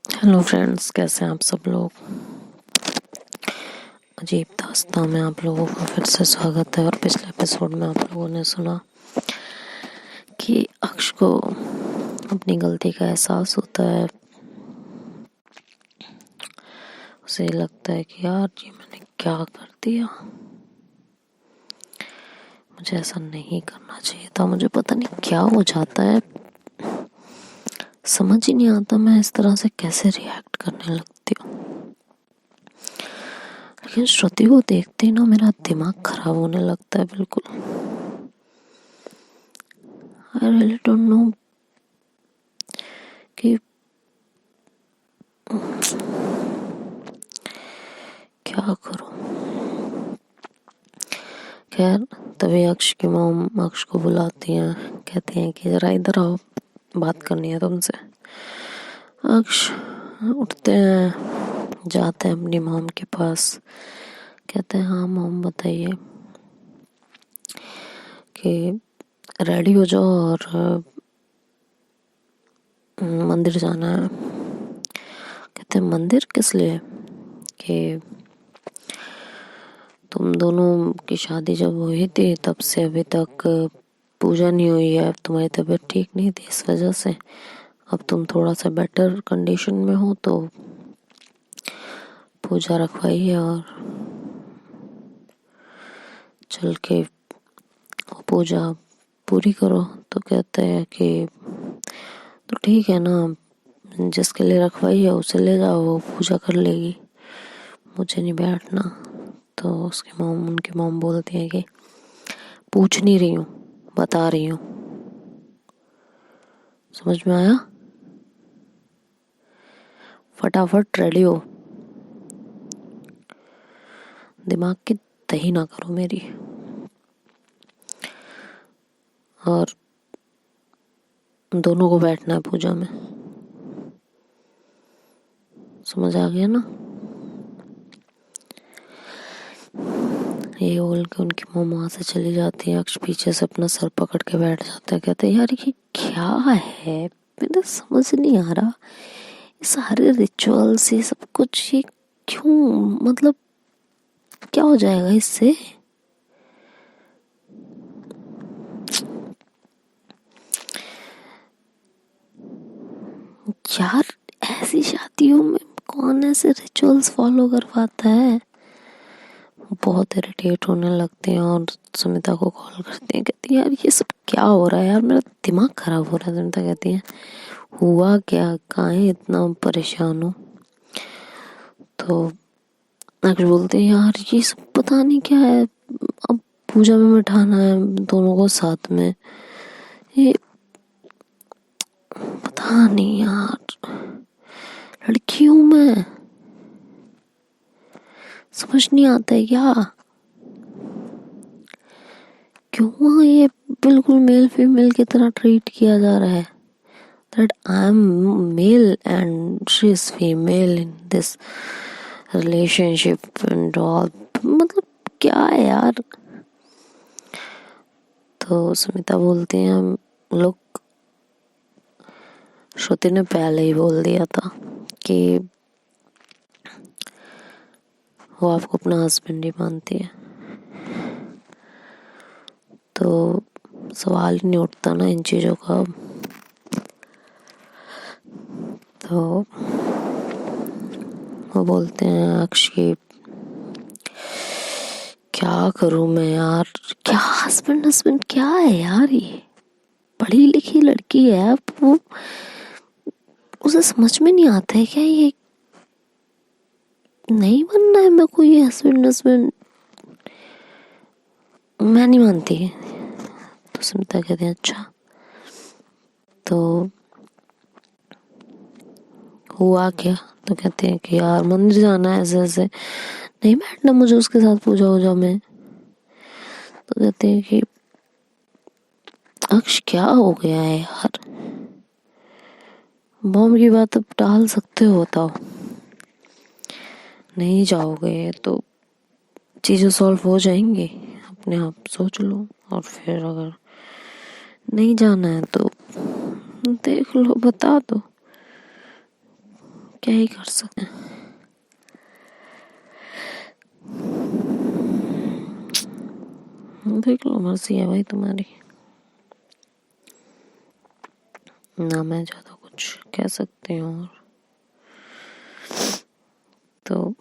Hello friends, कैसे हैं आप सब लोग। अजीब दास्तां में आप लोगों का फिर से स्वागत है। और पिछले एपिसोड में आप लोगों ने सुना कि अक्ष को अपनी गलती का एहसास होता है। उसे लगता है कि यार ये मैंने क्या कर दिया, मुझे ऐसा नहीं करना चाहिए था। मुझे पता नहीं क्या हो जाता है, समझ ही नहीं आता मैं इस तरह से कैसे रिएक्ट करने लगती हूँ। लेकिन श्रुति को देखते ही ना मेरा दिमाग खराब होने लगता है बिल्कुल। आई रियली डोंट नो कि क्या करूं। खैर, तभी अक्ष की मॉम अक्ष को बुलाती हैं, कहती हैं कि जरा इधर आओ, बात करनी है तुमसे। अक्ष उठते हैं, जाते हैं अपनी मॉम के पास, कहते हैं हाँ मॉम बताइए कि रेडी हो जाओ और मंदिर जाना है। कहते हैं मंदिर किस लिए? कि तुम दोनों की शादी जब हुई थी तब से अभी तक पूजा नहीं हुई है। तुम्हारी तबीयत ठीक नहीं थी, इस वजह से अब तुम थोड़ा सा बेटर कंडीशन में हो तो पूजा रखवाइए और चल के पूजा पूरी करो। तो कहते हैं कि तो ठीक है ना, जिसके लिए रखवाई है उसे ले जाओ, वो पूजा कर लेगी, मुझे नहीं बैठना। तो उनकी मॉम बोलती है कि पूछ नहीं रही हूँ, बता रही हूँ। समझ में आया? फटाफट रेडी हो, दिमाग की दही ना करो मेरी। और दोनों को बैठना है पूजा में, समझ आ गया ना? ये बोल के उनकी मॉम वहां से चली जाती है। अक्ष पीछे से अपना सर पकड़ के बैठ जाता है, कहते हैं यार ये क्या है, मुझे समझ नहीं आ रहा। ये सारे रिचुअल्स, ये सब कुछ, ये क्यों, मतलब क्या हो जाएगा इससे? यार ऐसी शादियों में कौन ऐसे रिचुअल्स फॉलो कर पाता है? बहुत इरिटेट होने लगते हैं और सुमिता को कॉल करते हैं, कहती है यार ये सब क्या हो रहा है, यार मेरा दिमाग खराब हो रहा है। सुमिता कहती है हुआ क्या, काहे इतना परेशान हो? तो अगर बोलते हैं यार ये सब पता नहीं क्या है, अब पूजा में बैठाना है दोनों को साथ में, ये पता नहीं यार, लड़की हूं मैं, समझ नहीं आता है क्या? क्यों ये बिल्कुल मेल फीमेल की तरह ट्रीट किया जा रहा है? That I'm male and she's female in this relationship and all, मतलब क्या है यार? तो सुमिता बोलती हैं लोग, श्रुति ने पहले ही बोल दिया था कि वो आपको अपना हस्बैंड ही मानती है, तो सवाल ही नहीं उठता ना इन चीज़ों का। तो वो बोलते हैं अक्ष की क्या करूं मैं यार, क्या हस्बैंड हस्बैंड क्या है यार, ये पढ़ी लिखी लड़की है, अब वो उसे समझ में नहीं आता है क्या? ये नहीं बनना है मेरे को ये हस्बैंड हस्बैंड, मैं नहीं मानती। तो सुमिता कहते हैं अच्छा तो हुआ क्या? तो कहते हैं कि यार मंदिर जाना है, ऐसे ऐसे नहीं बैठना मुझे उसके साथ पूजा वूजा में। तो कहते हैं कि अक्ष क्या हो गया है यार, बॉम्ब की बात अब टाल सकते हो, बताओ। नहीं जाओगे तो चीज़ें सॉल्व हो जाएंगी अपने आप, सोच लो। और फिर अगर नहीं जाना है तो देख लो, बता दो क्या ही कर सकते हैं। देख लो, मर्जी है भाई तुम्हारी, ना मैं ज्यादा कुछ कह सकती हूँ। और तो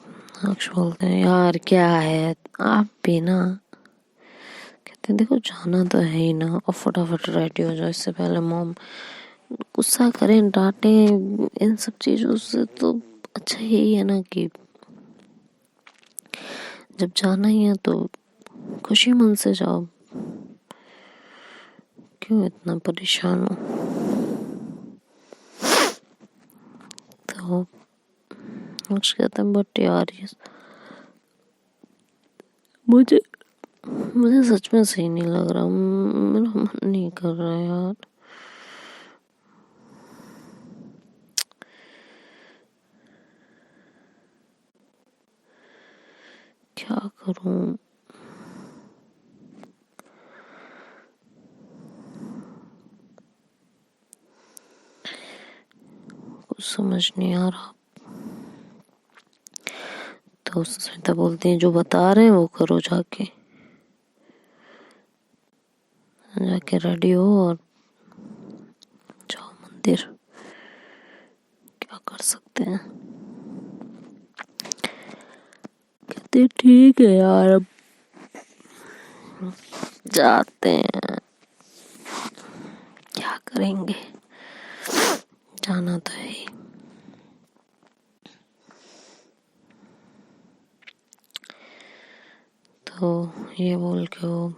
अक्ष बोलते हैं यार क्या है, आप भी ना, कहते हैं देखो जाना तो है ही ना, और फटाफट रेडी हो जाओ, इससे पहले मॉम गुस्सा करें, डांटे, इन सब चीजों से तो अच्छा यही है ना कि जब जाना ही है तो खुशी मन से जाओ, क्यों इतना परेशान हो। तो अक्ष कहते हैं बट यार ये मुझे मुझे सच में सही नहीं लग रहा, मेरा मन नहीं कर रहा यार। क्या करूं, कुछ समझ नहीं आ रहा। तो स्मिता बोलती है जो बता रहे हैं वो करो, जाके जाके रेडी हो और जाओ मंदिर, क्या कर सकते हैं। कहते ठीक है यार, अब जाते हैं, क्या करेंगे, जाना तो है ही। तो ये बोल के वो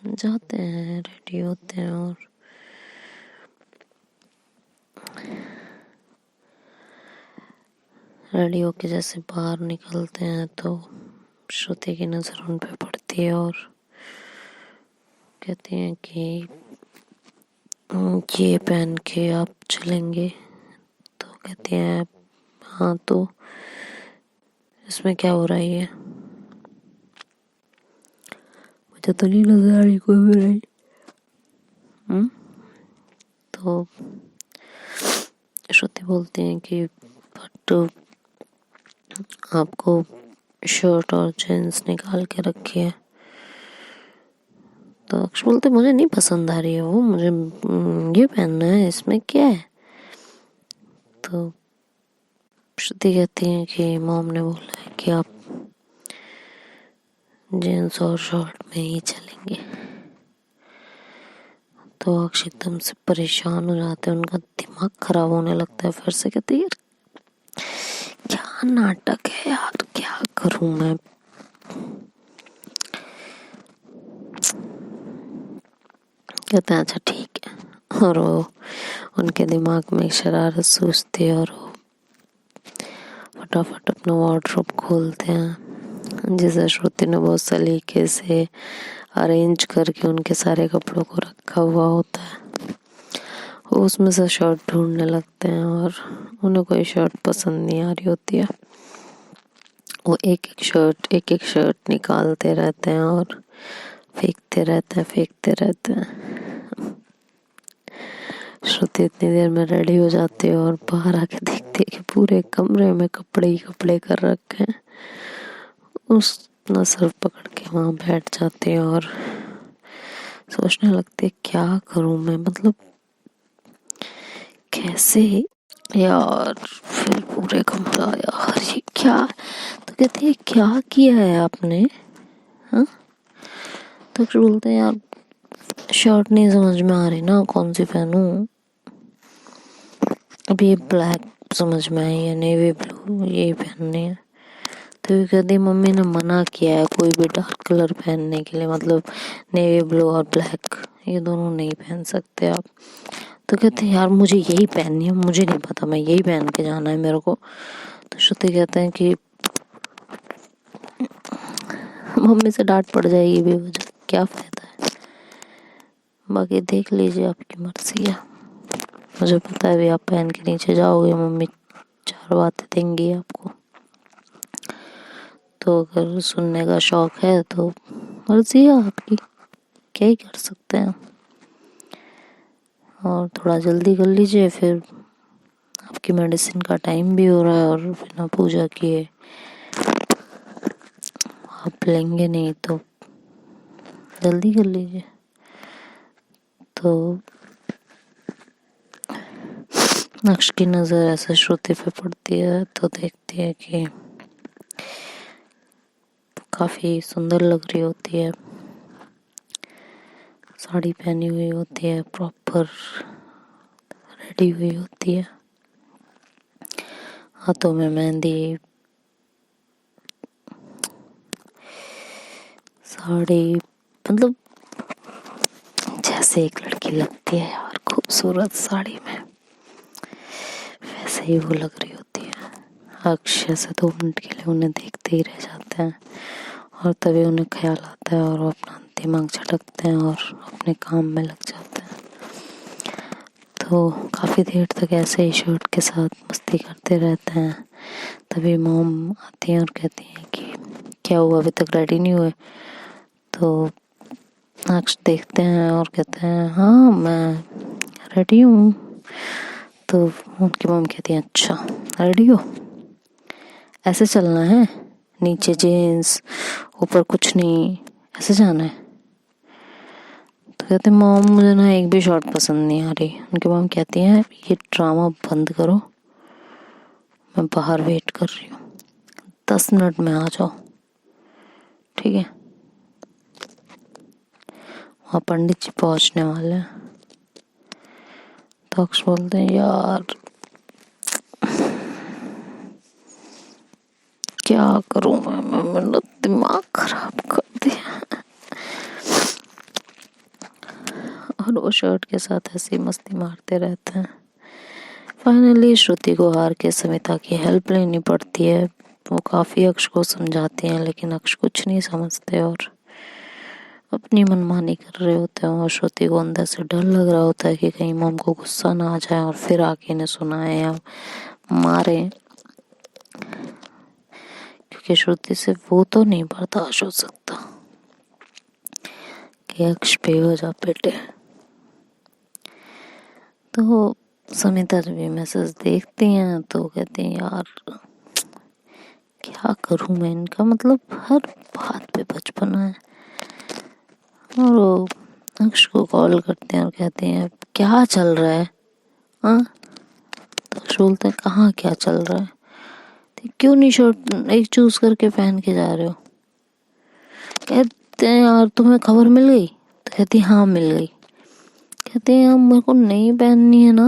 जाते हैं, रेडी होते हैं, और रेडी होके जैसे बाहर निकलते हैं तो श्रुति की नज़र उन पे पड़ती है और कहती हैं कि ये पहन के आप चलेंगे। तो कहती हैं हाँ, तो इसमें क्या हो रहा है, मुझे तो नहीं नजर आ रही कोई बुराई। तो श्रुति बोलती हैं कि बट आपको शर्ट और जींस निकाल के रखी है। तो अक्ष बोलते मुझे नहीं पसंद आ रही है वो, मुझे ये पहनना है, इसमें क्या है। तो श्रुति कहती है कि मॉम ने बोला है कि आप जींस और शर्ट में ही चलेंगे। तो अक्ष एकदम से परेशान हो जाते हैं, उनका दिमाग खराब होने लगता है। फिर से कहते यार क्या नाटक है यार, क्या करूं मैं। कहते हैं अच्छा ठीक है, और वो उनके दिमाग में शरारत सूझती है और वो फटाफट अपना वार्डरोब खोलते हैं, जिसे श्रुति ने बहुत सलीके से अरेंज करके उनके सारे कपड़ों को रखा हुआ होता है। वो उसमें से शर्ट ढूंढने लगते हैं और उन्हें कोई शर्ट पसंद नहीं आ रही होती है। वो एक एक शर्ट निकालते रहते हैं और फेंकते रहते हैं। श्रुति इतनी देर में रेडी हो जाती है और बाहर आके देखती है कि पूरे कमरे में कपड़े ही कपड़े कर रखे हैं। उस अपना सर पकड़ के वहां बैठ जाती है और सोचने लगती है क्या करूं मैं, मतलब कैसे यार। फिर पूरे कमरा यार ये क्या, तो कहती है क्या किया है आपने, हाँ। तो फिर बोलते हैं यार शर्ट नहीं समझ में आ रही ना, कौन सी पहनूं। अभी ये ब्लैक समझ में आई है, नेवी ब्लू ये पहननी है। तो ये कहती मम्मी ने मना किया है कोई भी डार्क कलर पहनने के लिए, मतलब नेवी ब्लू और ब्लैक ये दोनों नहीं पहन सकते आप। तो कहते हैं यार मुझे यही पहननी है, मुझे नहीं पता, मैं यही पहन के जाना है मेरे को। तो श्रुति कहते हैं कि मम्मी से डांट पड़ जाएगी बेवजह, क्या फायदा है, बाकी देख लीजिए आपकी मर्जी है। मुझे पता है भी आप पहन के नीचे जाओगे, मम्मी चार बातें देंगी आपको। तो अगर सुनने का शौक है तो मर्जी है आपकी, क्या ही कर सकते हैं। और थोड़ा जल्दी कर लीजिए, फिर आपकी मेडिसिन का टाइम भी हो रहा है और बिना पूजा किए आप लेंगे नहीं तो जल्दी कर लीजिए। तो नक्श की नज़र ऐसे श्रुति पे पड़ती है तो देखती है कि काफ़ी सुंदर लग रही होती है, साड़ी पहनी हुई होती है, प्रॉपर रेडी हुई होती है, हाथों में मेहंदी, साड़ी, मतलब जैसे एक लड़की लगती है और खूबसूरत साड़ी में वैसे ही वो लग रही होती है। अक्षय से 2 मिनट के लिए उन्हें देखते ही रह जाते हैं और तभी उन्हें ख्याल आता है और वो अपना दिमाग झटकते हैं और अपने काम में लग जाते हैं। तो काफ़ी देर तक ऐसे ही शर्ट के साथ मस्ती करते रहते हैं। तभी मॉम आती हैं और कहती हैं कि क्या हुआ, अभी तक रेडी नहीं हुए? तो अक्ष देखते हैं और कहते हैं हाँ मैं रेडी हूँ। तो उनकी मॉम कहती है अच्छा रेडी हो, ऐसे चलना है, नीचे जीन्स ऊपर कुछ नहीं, ऐसे जाना है? तो कहते हैं मॉम मुझे ना एक भी शॉट पसंद नहीं आ रही। उनकी मॉम कहती है ये ड्रामा बंद करो, मैं बाहर वेट कर रही हूँ, 10 मिनट में आ जाओ, ठीक है? वहाँ पंडित जी पहुँचने वाले हैं। तो अक्ष बोलते हैं यार क्या करूँ मैं मेरा दिमाग खराब कर दिया। और वो शर्ट के साथ ऐसी मस्ती मारते रहते हैं। फाइनली श्रुति को हार के समिता की हेल्प लेनी पड़ती है। वो काफ़ी अक्ष को समझाती हैं लेकिन अक्ष कुछ नहीं समझते और अपनी मनमानी कर रहे होते हैं। और श्रुति को अंदर से डर लग रहा होता है कि कहीं मॉम को गुस्सा ना आ जाए और फिर आके इन्हें सुनाए या मारे, क्योंकि श्रुति से वो तो नहीं बर्दाश्त हो सकता कि अक्ष बेवजह पिटे। तो समिता जब ये मैसेज देखती हैं तो कहती हैं यार क्या करूं मैं इनका, मतलब हर बात पे बचपना है। और वो अक्ष को कॉल करते हैं और कहते हैं क्या चल रहा है? हाँ, तो अक्ष बोलते हैं कहाँ क्या चल रहा है, तो क्यों नहीं शर्ट एक चूज करके पहन के जा रहे हो? कहते हैं यार तुम्हें खबर मिल गई? तो कहती हाँ मिल गई। कहते हैं यार मेरे को नहीं पहननी है ना।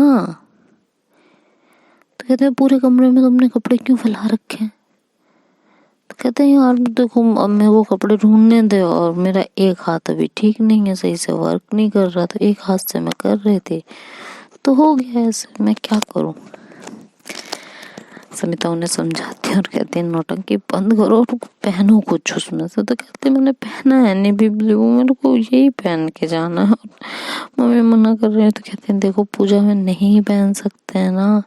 तो कहते हैं पूरे कमरे में तुमने कपड़े क्यों फैला रखे हैं? तो कहते हैं यार देखो अब मेरे को कपड़े ढूंढने दे और मेरा एक हाथ अभी ठीक नहीं है, सही से वर्क नहीं कर रहा, तो एक हाथ से मैं कर रही थी तो हो गया ऐसे, मैं क्या करूं? समिता उन्हें समझाती है और कहती है नौटंकी बंद करो और पहनो कुछ उसमें से। तो कहते मैंने पहना है नेवी ब्लू, मेरे को यही पहन के जाना है। मम्मी मना कर रहे हैं तो कहते हैं देखो पूजा में नहीं पहन सकते हैं ना,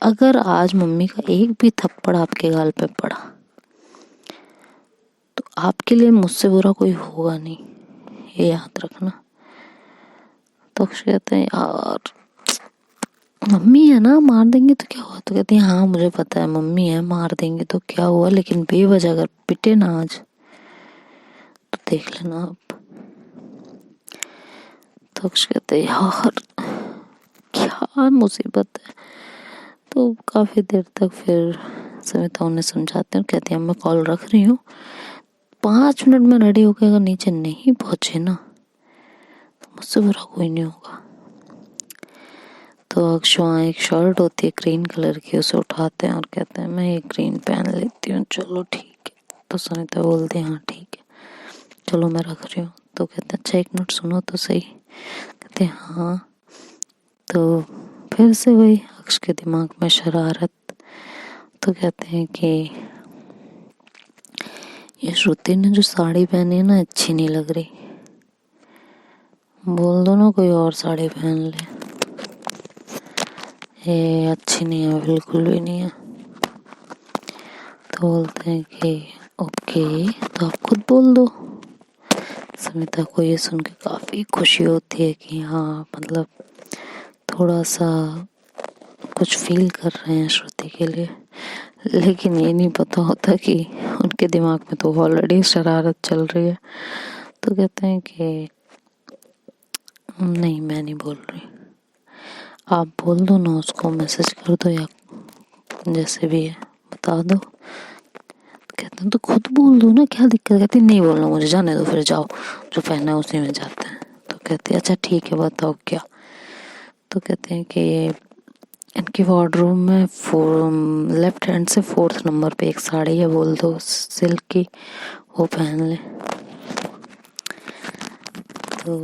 अगर आज मम्मी का एक भी थप्पड़ आपके गाल पे पड़ा तो आपके लिए मुझसे बुरा कोई होगा नहीं, ये याद रखना। तो कहते हैं यार मम्मी है ना, मार देंगे तो क्या हुआ? तो कहती है हाँ मुझे पता है मम्मी है, मार देंगे तो क्या हुआ, लेकिन बेवजह अगर पिटे ना आज तो देख लेना आप। तो कहते हैं यार क्या मुसीबत है। तो काफी देर तक फिर समिता उन्हें समझाते हैं, कहती है मैं कॉल रख रही हूँ, 5 मिनट में रेडी होकर अगर नीचे नहीं पहुंचे ना तो मुझसे बुरा कोई नहीं होगा। तो अक्षुआ एक शर्ट होती है ग्रीन कलर की, उसे उठाते हैं और कहते हैं मैं एक ग्रीन पहन लेती हूँ, चलो ठीक है। तो समिता बोलती है हाँ ठीक है चलो मैं रख रही हूँ। तो कहते हैं अच्छा 1 मिनट सुनो तो सही। कहते हैं हाँ। तो फिर से वही अक्ष के दिमाग में शरारत। तो कहते हैं कि ये श्रुति ने जो साड़ी पहनी है ना अच्छी नहीं लग रही, बोल दो ना कोई और साड़ी पहन ले, ये अच्छी नहीं है, बिल्कुल भी नहीं है। तो बोलते हैं कि ओके तो आप खुद बोल दो। समिता को ये सुन के काफ़ी खुशी होती है कि हाँ मतलब थोड़ा सा कुछ फील कर रहे हैं श्रुति के लिए, लेकिन ये नहीं पता होता कि उनके दिमाग में तो ऑलरेडी शरारत चल रही है। तो कहते हैं कि नहीं मैं नहीं बोल रही, आप बोल दो ना उसको, मैसेज कर दो या जैसे भी है बता दो। कहते हैं तो खुद बोल दो ना, क्या दिक्कत। कहती नहीं बोलना मुझे, जाने दो, फिर जाओ जो पहना है उसी में जाते हैं। तो कहते अच्छा ठीक है बताओ क्या। तो कहते हैं कि इनकी वार्डरूम में लेफ्ट हैंड से 4th नंबर पे एक साड़ी है, बोल दो सिल्क की, वो पहन ले। तो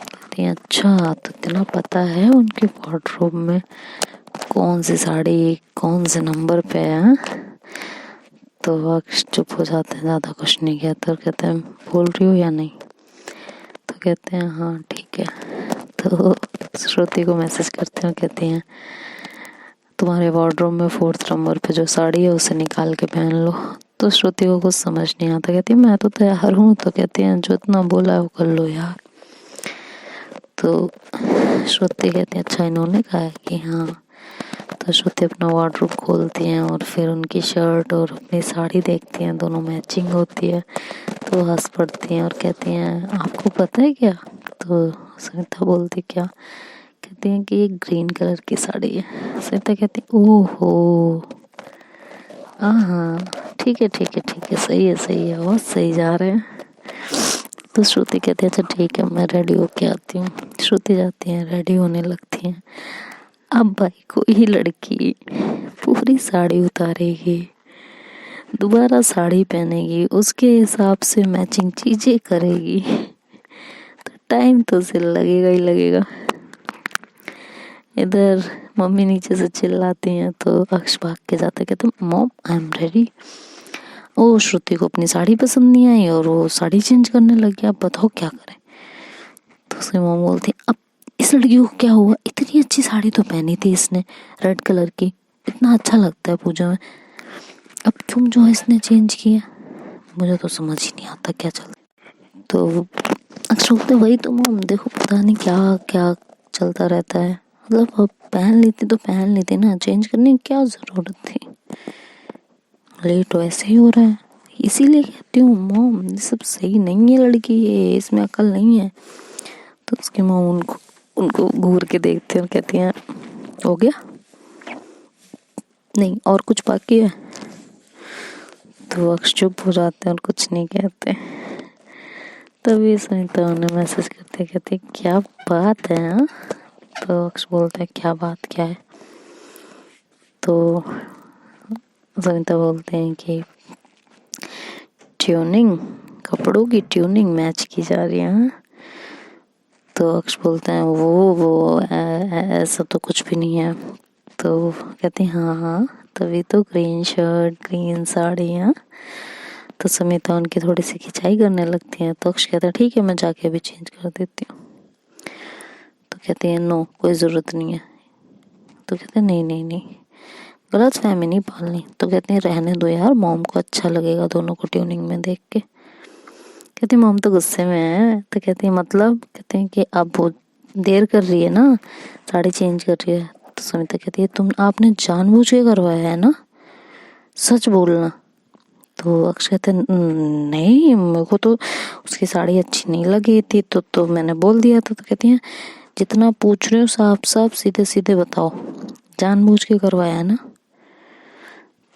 कहती हैं अच्छा तो इतना पता है उनकी वार्डरूम में कौन सी साड़ी कौन से नंबर पे है। तो अक्ष चुप हो जाते हैं, ज़्यादा कुछ नहीं कहते और कहते हैं बोल रही हो या नहीं। तो कहते हैं हाँ ठीक है। तो श्रुति को मैसेज करते हैं, कहती हैं तुम्हारे वार्डरोब में 4th नंबर पे जो साड़ी है उसे निकाल के पहन लो। तो श्रुति को कुछ समझ नहीं आता, कहती है मैं तो तैयार हूँ। तो कहती हैं जो इतना बोला है वो कर लो यार। तो श्रुति कहती है अच्छा इन्होंने कहा है कि हाँ। तो श्रुति अपना वार्डरोब खोलती हैं और फिर उनकी शर्ट और अपनी साड़ी देखती हैं, दोनों मैचिंग होती है। तो हंस पड़ती हैं और कहती हैं आपको पता है क्या। तो सविता बोलती क्या। कहती हैं कि ये ग्रीन कलर की साड़ी है। सविता कहती ओहो हाँ ठीक है ठीक है ठीक है, सही है बहुत सही जा रहे हैं। तो श्रुति कहती है अच्छा ठीक है मैं रेडी होके आती हूँ। श्रुति जाती है, रेडी होने लगती हैं। अब भाई कोई लड़की पूरी साड़ी उतारेगी, दोबारा साड़ी पहनेगी, उसके हिसाब से मैचिंग चीजें करेगी, तो टाइम तो उसे लगेगा ही लगेगा। इधर मम्मी नीचे से चिल्लाती हैं तो अक्ष भाग के जाते, कहते मॉम आई एम रेडी। ओ श्रुति को अपनी साड़ी पसंद नहीं आई और वो साड़ी चेंज करने लग गया, अब बताओ क्या करें। तो उसकी मॉम बोलती अब इस लड़की को क्या हुआ, इतनी अच्छी साड़ी तो पहनी थी इसने रेड कलर की, इतना अच्छा लगता है पूजा में, अब क्यों जो इसने चेंज किया, मुझे तो समझ ही नहीं आता क्या चलता। तो अक्सर बोलते वही तो मॉम देखो पता नहीं क्या क्या चलता रहता है, मतलब अब पहन लेती तो पहन लेती ना, चेंज करने की क्या जरूरत थी, लेट वैसे ही हो रहा है। इसीलिए कहती हूँ मॉम ये सब सही नहीं है, लड़की ये इसमें अकल नहीं है। तो उसकी मॉम उनको घूर के देखती है और कहती हैं हो गया नहीं और कुछ बाकी है। तो अक्ष चुप हो जाते हैं और कुछ नहीं कहते। तभी सुनीता उन्हें मैसेज करते कहते क्या बात है हाँ। तो अक्ष बोलता है क्या बात क्या है। तो सुनीता बोलते हैं कि ट्यूनिंग, कपड़ों की ट्यूनिंग मैच की जा रही है। तो अक्ष बोलते हैं वो ऐसा तो कुछ भी नहीं है। तो कहते हैं हाँ तभी तो ग्रीन शर्ट ग्रीन साड़ी है। तो समिता उनकी थोड़ी सी खिंचाई करने लगती है। तो अक्ष कहता है ठीक है मैं जाके अभी चेंज कर देती हूँ। तो कहती है नो कोई ज़रूरत नहीं है। तो कहते हैं नहीं गलत फहमी नहीं पालनी। तो कहते हैं रहने दो यार, मॉम को अच्छा लगेगा दोनों को ट्यूनिंग में देख के। कहती मॉम तो गुस्से में है। तो कहती है मतलब। कहते हैं कि अब वो देर कर रही है ना, साड़ी चेंज कर रही है। तो समिता कहती है तुम आपने जानबूझ के करवाया है ना, सच बोलना। तो अक्ष कहते नहीं मेरे को तो उसकी साड़ी अच्छी नहीं लगी थी तो मैंने बोल दिया था। तो कहती हैं जितना पूछ रही हूँ साफ साफ सीधे सीधे बताओ, जानबूझ के करवाया है ना।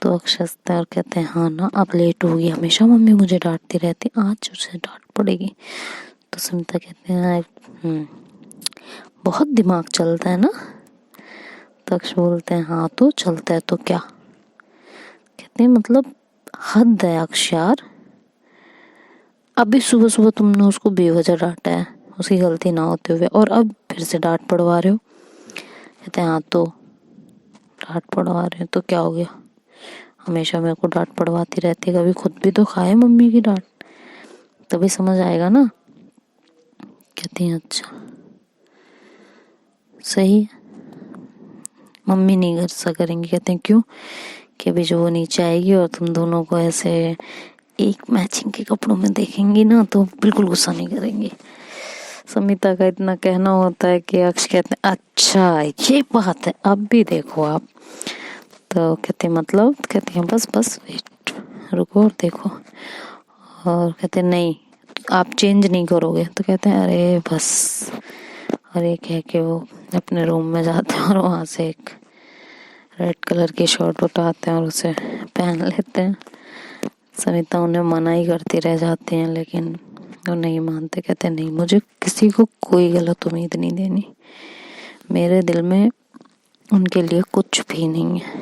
तो अक्ष हंसता है और कहते हैं हाँ ना अब लेट होगी, हमेशा मम्मी मुझे डांटती रहती, आज उसे डांट पड़ेगी। तो समिता कहते हैं बहुत दिमाग चलता है ना। तो अक्ष बोलते हैं हाँ तो चलता है तो क्या। कहते हैं मतलब हद है अक्ष यार, अभी सुबह सुबह तुमने उसको बेवजह डांटा है उसकी गलती ना होते हुए, और अब फिर से डांट पड़वा रहे हो। कहते हैं हाँ तो डांट पड़वा रहे हो तो क्या हो गया, हमेशा मेरे को डांट पड़वाती रहती है, कभी खुद भी तो खाए मम्मी की डांट, तभी समझ आएगा ना। कहती हैं अच्छा सही है, मम्मी नहीं ऐसा करेंगी। कहते हैं क्यों, कि अभी जो वो नीचे आएगी और तुम दोनों को ऐसे एक मैचिंग के कपड़ों में देखेंगी ना तो बिल्कुल गुस्सा नहीं करेंगी। समिता का इतना कहना होता है कि अक्ष कहते हैं अच्छा ये बात है, अब भी देखो आप। तो कहते मतलब, कहती हैं बस बस वेट, रुको और देखो। और कहते नहीं आप चेंज नहीं करोगे। तो कहते हैं अरे बस। और एक है कि वो अपने रूम में जाते हैं और वहाँ से एक रेड कलर की शर्ट उठाते हैं और उसे पहन लेते हैं। सविता उन्हें मना ही करती रह जाती हैं, लेकिन वो नहीं मानते। कहते नहीं मुझे किसी को कोई गलत उम्मीद नहीं देनी, मेरे दिल में उनके लिए कुछ भी नहीं है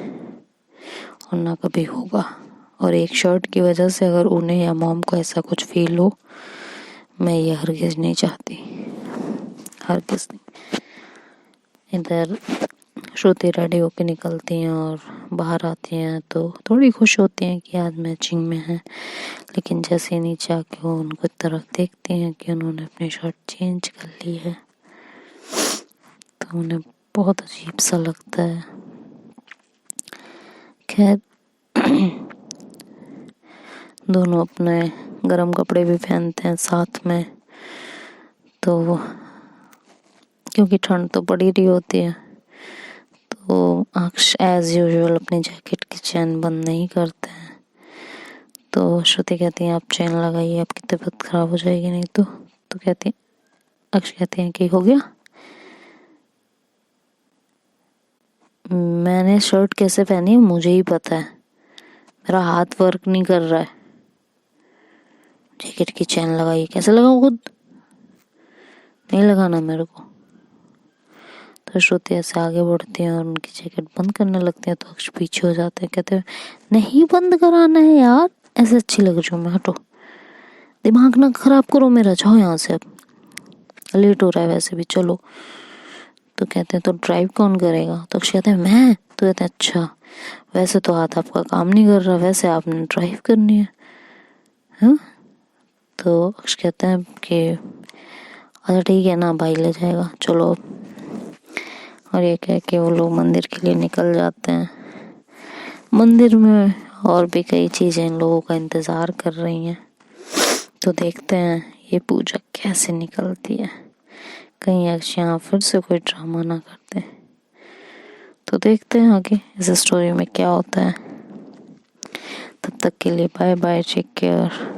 और ना कभी होगा। और एक शर्ट की वजह से अगर उन्हें या मॉम को ऐसा कुछ फील हो, मैं ये हरगिज नहीं चाहती, हरगिज नहीं। इधर श्रुति रेडी होके निकलती हैं और बाहर आती हैं तो थोड़ी खुश होती हैं कि आज मैचिंग में है, लेकिन जैसे ही नीचे आके वो उनको तरफ देखती हैं कि उन्होंने अपनी शर्ट चेंज कर ली है, तो उन्हें बहुत अजीब सा लगता है। खैर दोनों अपने गर्म कपड़े भी पहनते हैं साथ में, तो क्योंकि ठंड तो पड़ी रही होती है, तो अक्ष एज यूजुअल अपनी जैकेट की चैन बंद नहीं करते हैं। तो श्रुति कहती है आप चैन लगाइए, आपकी तबीयत खराब हो जाएगी नहीं तो कहती अक्ष कहती हैं कि हो गया, मैंने शर्ट कैसे पहनी है मुझे ही पता है, मेरा हाथ वर्क नहीं कर रहा है, जैकेट की चैन लगाइए। कैसे लगाऊं, खुद नहीं लगाना मेरे को। तो श्रुति ऐसे आगे बढ़ती है और उनकी जैकेट बंद करने लगती है, तो अक्ष पीछे हो जाते हैं। कहते हैं नहीं बंद कराना है यार, ऐसे अच्छी लग रही हूँ मैं, हटो, दिमाग ना खराब करो मेरा, जाओ यहाँ से, अब लेट हो रहा है वैसे भी, चलो। तो कहते हैं तो ड्राइव कौन करेगा। तो अक्ष कहते हैं मैं। तो कहते हैं अच्छा, वैसे तो हाथ आपका काम नहीं कर रहा, वैसे आपने ड्राइव करनी है, हाँ। तो अक्ष कहते हैं कि अच्छा ठीक है ना, भाई ले जाएगा, चलो। और ये कह के वो लोग मंदिर के लिए निकल जाते हैं। मंदिर में और भी कई चीजें इन लोगों का इंतजार कर रही हैं, तो देखते हैं ये पूजा कैसे निकलती है, कहीं अक्ष यहाँ फिर से कोई ड्रामा ना करते। तो देखते हैं आगे इस स्टोरी में क्या होता है। तब तक के लिए बाय बाय, टेक केयर।